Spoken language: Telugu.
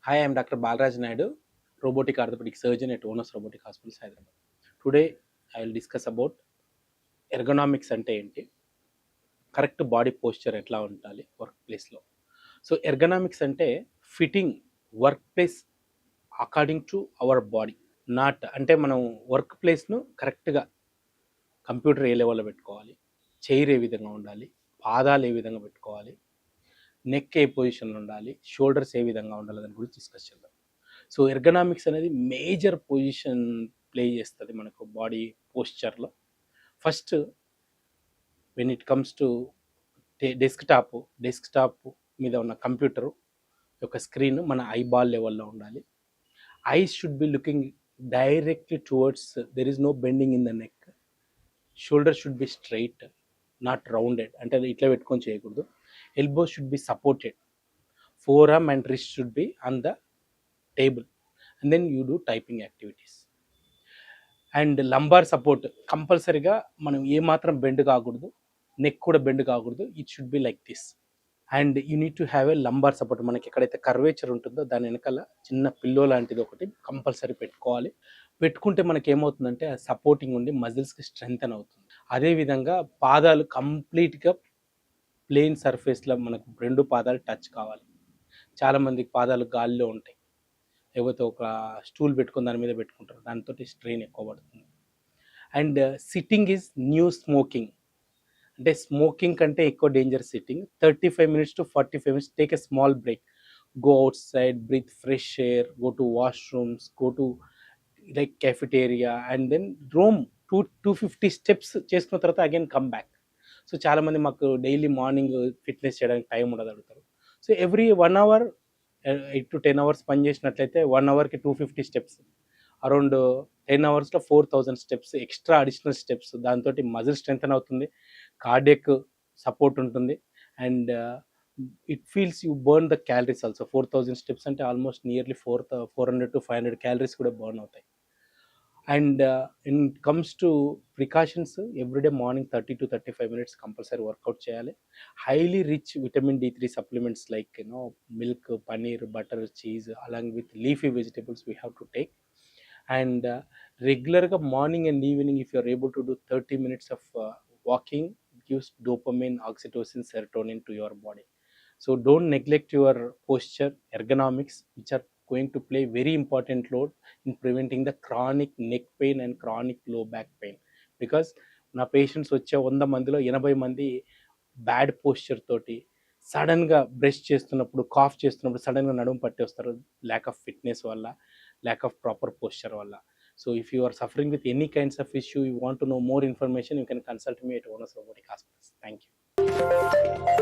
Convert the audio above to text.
Hi, I am Dr. Balraj Naidu, robotic orthopedic surgeon at Onus Robotic Hospitals, Hyderabad. Today, I will discuss about ergonomics అంటే ఏంటి, కరెక్ట్ బాడీ పోస్చర్ ఎట్లా ఉండాలి వర్క్ ప్లేస్లో. సో ఎర్గనామిక్స్ అంటే fitting work place according to our body. Not అంటే మనం వర్క్ ప్లేస్ను కరెక్ట్గా కంప్యూటర్ ఏ లెవెల్లో పెట్టుకోవాలి, చైర్ ఏ విధంగా ఉండాలి, పాదాలు ఏ విధంగా పెట్టుకోవాలి, నెక్ ఏ పొజిషన్లో ఉండాలి, షోల్డర్స్ ఏ విధంగా ఉండాలి దాని గురించి డిస్కస్ చేద్దాం. సో ఎర్గనామిక్స్ అనేది మేజర్ పొజిషన్ ప్లే చేస్తుంది మనకు బాడీ పోస్చర్లో. First when it comes to desktop మీద ఉన్న కంప్యూటర్ యొక్క స్క్రీన్ మన ఐబాల్ లెవెల్లో ఉండాలి. Eyes should be looking directly towards, there is no bending in the neck. Shoulder should be straight, not rounded, అంటే అది ఇట్లా పెట్టుకొని చేయకూడదు. Elbow should be supported, forearm and wrist should be on the table, and then you do typing activities. And lumbar support కంపల్సరీగా మనం ఏమాత్రం బెండ్ కాకూడదు, నెక్ కూడా బెండ్ కాకూడదు. It should be like this. And you need to have a lumbar support. మనకి ఎక్కడైతే కర్వేచర్ ఉంటుందో దాని వెనకాల చిన్న పిల్లో లాంటిది ఒకటి కంపల్సరీ పెట్టుకోవాలి. పెట్టుకుంటే మనకి ఏమవుతుందంటే ఆ సపోర్టింగ్ ఉండి మజిల్స్కి స్ట్రెంగ్తన్ అవుతుంది. అదేవిధంగా పాదాలు కంప్లీట్గా ప్లెయిన్ సర్ఫేస్లో మనకు రెండు పాదాలు టచ్ కావాలి. చాలామందికి పాదాలు గాలిలో ఉంటాయి, లేకపోతే ఒక స్టూల్ పెట్టుకొని దాని మీద పెట్టుకుంటారు, దాంతో స్ట్రెయిన్ ఎక్కువ పడుతుంది. And sitting is new smoking. అంటే స్మోకింగ్ కంటే ఎక్కువ danger sitting. 35 minutes to 45 minutes take a small break, go outside, breathe fresh air, go to washrooms, go to like cafeteria, and then roam 250 steps చేసుకున్న తర్వాత అగైన్ కమ్ బ్యాక్. సో చాలామంది మాకు డైలీ మార్నింగ్ ఫిట్నెస్ చేయడానికి టైం ఉండదు అడుగుతారు. So every 1 hour 8 to 10 hours పని చేసినట్లయితే 1 hourకి 250 steps, around 10 hoursలో 4000 steps extra additional steps. దాంతో మజిల్ స్ట్రెంగ్తన్ అవుతుంది, కార్డియక్ సపోర్ట్ ఉంటుంది, and it feels you burn the calories also. 4000 steps అంటే ఆల్మోస్ట్ నియర్లీ 400 to 500 క్యాలరీస్ కూడా బర్న్ అవుతాయి. And in comes to precautions, everyday morning 30 to 35 minutes compulsory workout చేయాలి. Highly rich vitamin D3 supplements like milk, paneer, butter, cheese along with leafy vegetables we have to take. And రెగ్యులర్గా morning and evening if you are able to do 30 minutes of walking gives dopamine, oxytocin, serotonin to your body. So don't neglect your posture, ergonomics which are going to play very important role in preventing the chronic neck pain and chronic low back pain. Because నా పేషెంట్స్ వచ్చే 100 మందిలో 80 మంది బ్యాడ్ పోస్చర్ తోటి సడన్గా బ్రష్ చేస్తున్నప్పుడు, కాఫ్ చేస్తున్నప్పుడు సడన్గా నడుము పట్టి వస్తారు, ల్యాక్ ఆఫ్ ఫిట్నెస్ వల్ల, ల్యాక్ ఆఫ్ ప్రాపర్ పోస్చర్ వల్ల. So if you are suffering with any kinds of issue, you want to know more information, you can consult me at Onus robotic hospitals. Thank you.